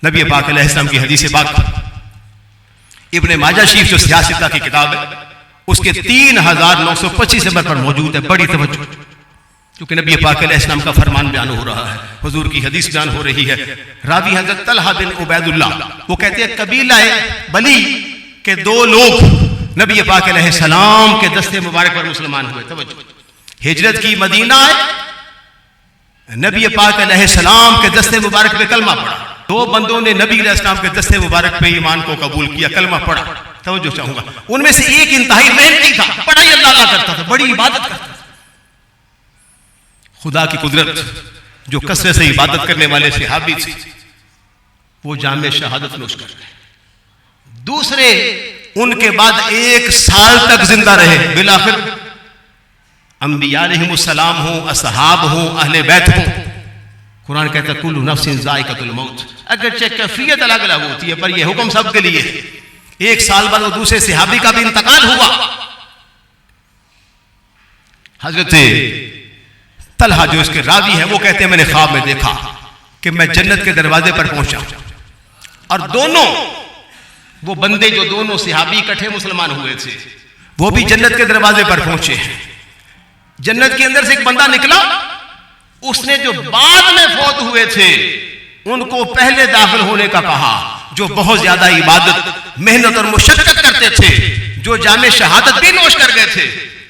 نبی پاک علیہ السلام کی حدیث پاک ابن ماجہ شریف جو سیاستہ کی کتاب ہے اس کے 3925 نمبر پر موجود ہے. بڑی توجہ، کیونکہ نبی پاک علیہ السلام کا فرمان بیان ہو رہا ہے، حضور کی حدیث بیان ہو رہی ہے. راوی حضرت طلحہ بن عبید اللہ، وہ کہتے ہیں قبیلہ بلی کے 2 لوگ نبی پاک علیہ السلام کے دستے مبارک پر مسلمان ہوئے. توجہ، ہجرت کی، مدینہ آئے، نبی پاک علیہ السلام کے دستے مبارک پہ کلمہ پڑھا. 2 بندوں نے نبی علیہ السلام کے دستے مبارک پہ ایمان کو قبول کیا، کلمہ پڑھا. توجہ چاہوں گا، ان میں سے ایک انتہائی محنتی تھا، پڑھائی اللہ کا کرتا تھا، بڑی عبادت کرتا تھا. خدا کی قدرت جو کثرت سے عبادت کرنے والے صحابی تھے وہ جام شہادت نوش کر گئے. دوسرے ان کے بعد 1 سال تک زندہ رہے. بالآخر انبیاء علیہم السلام ہوں، اصحاب ہوں، اہل بیت ہوں، قرآن کہتا ہے کل نفس ذائقۃ الموت. اگرچہ کیفیت الگ الگ ہوتی ہے پر یہ حکم سب کے لیے ہے. 1 سال بعد وہ دوسرے صحابی کا بھی انتقال ہوا. حضرت طلحہ جو اس کے راوی ہیں وہ کہتے ہیں میں نے خواب میں دیکھا کہ میں جنت کے دروازے پر پہنچا اور دونوں وہ بندے جو دونوں صحابی اکٹھے مسلمان ہوئے تھے وہ بھی جنت کے دروازے پر پہنچے ہیں. جنت کے اندر سے ایک بندہ نکلا، اس نے جو بعد میں فوت ہوئے تھے ان کو پہلے داخل ہونے کا کہا. جو بہت زیادہ عبادت، محنت اور مشقت کرتے تھے، جو جام شہادت بھی نوش کر گئے تھے،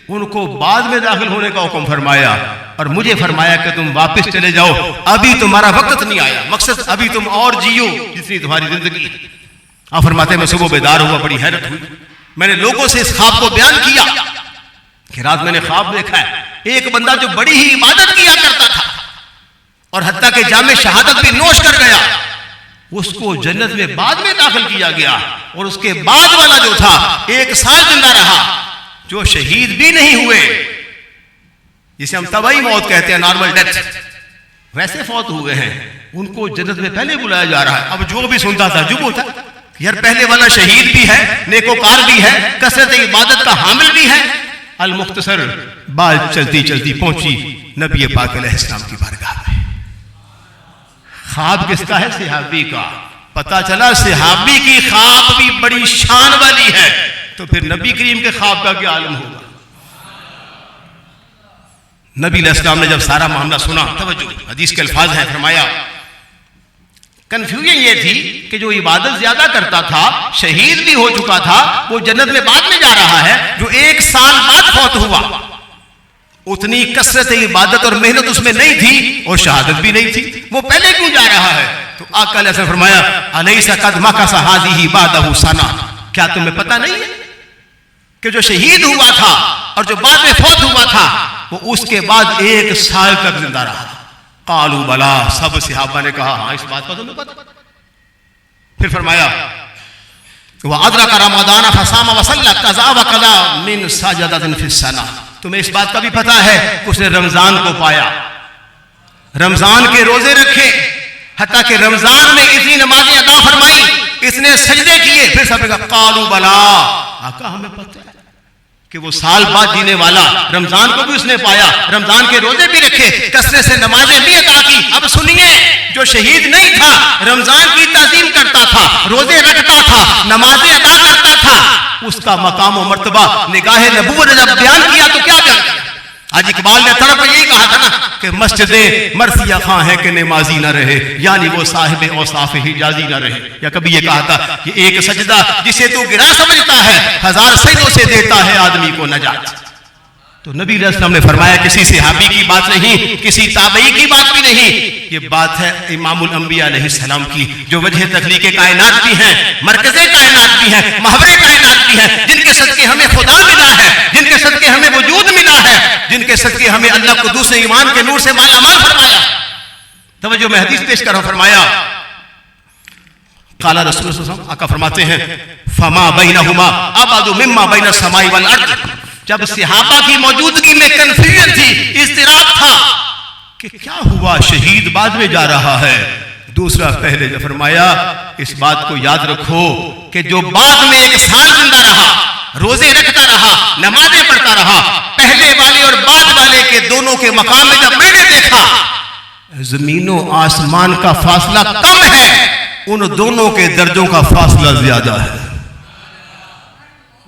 ان کو بعد میں داخل ہونے کا حکم فرمایا اور مجھے فرمایا کہ تم واپس چلے جاؤ، ابھی تمہارا وقت نہیں آیا. مقصد ابھی تم اور جیو جتنی تمہاری زندگی. آپ فرماتے ہیں میں صبح بیدار ہوا، بڑی حیرت ہوئی. میں نے لوگوں سے اس خواب کو بیان کیا کہ رات میں نے خواب دیکھا ہے ایک بندہ جو بڑی ہی عبادت کیا کرتا تھا اور حتیٰ کہ جام شہادت بھی نوش کر گیا، اس کو جنت میں بعد میں داخل کیا گیا. اور اس کے بعد والا جو تھا 1 سال زندہ رہا، جو شہید بھی نہیں ہوئے، جسے ہم طبعی موت کہتے ہیں، نارمل ڈیتھ، ویسے فوت ہوئے ہیں، ان کو جنت میں پہلے بلایا جا رہا ہے. اب جو بھی سنتا تھا جب ہوتا یار پہلے والا شہید بھی ہے، نیکوکار بھی ہے، کثرت عبادت کا حامل بھی ہے. المختصر بات چلتی چلتی پہنچی نبی پاک علیہ السلام کی بارگاہ میں. خواب کس کا ہے؟ صحابی کا. پتا چلا صحابی کی خواب بھی بڑی شان والی ہے، تو پھر نبی کریم کے خواب کا کیا عالم ہوگا. نبی علیہ السلام نے جب سارا معاملہ سنا، توجہ حدیث کے الفاظ ہیں، فرمایا کنفیوژن یہ تھی کہ جو عبادت زیادہ کرتا تھا، شہید بھی ہو چکا تھا، وہ جنت میں بعد میں جا رہا ہے. جو 1 سال بعد فوت ہوا، اتنی کثرت عبادت اور محنت اس میں نہیں تھی اور شہادت بھی نہیں تھی، وہ پہلے کیوں جا رہا ہے؟ تو آقا علیہ السلام فرمایا الیس قد مکث ھذہ بعدہ سنہ، کیا تمہیں پتہ نہیں ہے کہ جو شہید ہوا تھا اور جو بعد میں فوت ہوا تھا وہ اس کے بعد 1 سال تک زندہ رہا. قالوا بلا، سب صحابہ نے کہا ہاں اس بات کا تمہیں پتہ. پھر فرمایا وَأَدْرَكَ رَمَضَانَ فَصَامَ وَصَلَّى قَضَى وَقَضَى مِنْ سَجَدَةٍ فِي السَّنَةِ. تمہیں اس بات کا بھی پتہ ہے کہ اس نے رمضان کو پایا، رمضان کے روزے رکھے، حتیٰ کہ رمضان میں اتنی نمازیں ادا فرمائی، اتنے سجدے کیے. پھر سب نے کہا قالوا بلا، آقا ہمیں پتہ ہے کہ وہ سال بعد جینے والا، رمضان کو بھی اس نے پایا، رمضان کے روزے بھی رکھے، کثرت سے نمازیں بھی ادا کی. اب سنیے، جو شہید نہیں تھا، رمضان کی تعظیم کرتا تھا، روزے رکھتا تھا، نمازیں ادا کرتا تھا، اس کا مقام و مرتبہ نگاہ نبوت نے جب بیان کیا تو کیا کیا. آج اقبال نے تڑپ یہی کہا تھا نا کہ مسجدیں مرثیہ خواں ہے کہ نمازی نہ رہے، یعنی وہ صاحب اوصاف حجازی نہ رہے. یا کبھی یہ کہا تھا کہ ایک سجدہ جسے تو گرا سمجھتا ہے، 1000 سجدوں سے دیتا ہے آدمی کو نجات. تو نبی علیہ السلام نے فرمایا کسی صحابی کی بات نہیں، کسی تابعی کی بات بھی نہیں، یہ بات ہے امام الانبیاء علیہ السلام کی، جو وجہ تخلیق کائنات بھی ہیں، مرکز کائنات بھی ہیں، محور کائنات بھی ہیں، جن کے صدقے ہمیں خدا ملا ہے، جن کے صدقے ہمیں وجود ملا ہے، جن کے صدقے ہمیں اللہ قدوس ایمان کے نور سے مالا مال فرمایا. توجہ میں حدیث پیش کر رہا ہوں. فرمایا قال رسول اللہ صلی اللہ علیہ وسلم، آقا فرماتے ہیں فما بینہما ابعد مما بین السماء والارض. جب صحابہ کی موجودگی میں کنفیوژن تھی، اضطراب تھا کہ کیا ہوا، شہید بعد میں جا رہا ہے، دوسرا پہلے. جو فرمایا اس بات کو یاد رکھو کہ جو بعد میں 1 سال زندہ رہا، روزے رکھتا رہا، نمازیں پڑھتا رہا، پہلے والے اور بعد والے کے دونوں کے مقام میں جب میں نے دیکھا زمین و آسمان کا فاصلہ کم ہے، ان دونوں کے درجوں کا فاصلہ زیادہ ہے.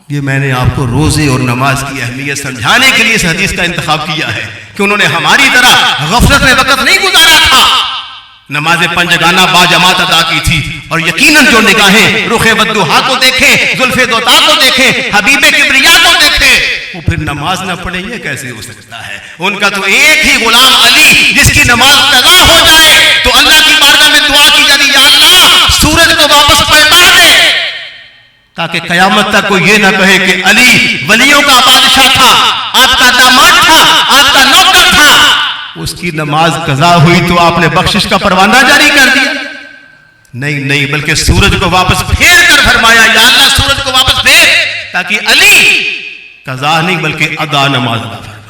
یہ میں نے آپ کو روزے اور نماز کی اہمیت سمجھانے کے لیے اس حدیث کا انتخاب کیا ہے کہ انہوں نے ہماری طرح غفلت میں وقت نہیں گزارا تھا. نماز پنجگانہ با جماعت ادا کی تھی، اور یقیناً جو نگاہیں رخ ودھا کو دیکھیں، زلف دوتا کو دیکھیں، حبیب کبریا کو دیکھیں، وہ پھر نماز نہ پڑھیں یہ کیسے ہو سکتا ہے؟ ان کا تو ایک ہی غلام علی جس کی نماز قضا ہو جائے تو اللہ کی بارگاہ میں دعا کی جاتی، یا اللہ سورج کو واپس پلٹا دے، تاکہ قیامت تک کوئی یہ نہ کہے کہ علی ولیوں کا بادشاہ تھا، آپ کا داماد تھا، آپ کا نوکر تھا، اس کی نماز قضا ہوئی تو آپ نے بخشش کا پروانہ جاری کر دیا. نہیں، بلکہ سورج کو واپس پھیر کر فرمایا، یا اللہ سورج کو واپس پھیر، تاکہ علی قضا نہیں بلکہ ادا نماز ادا فرمائے.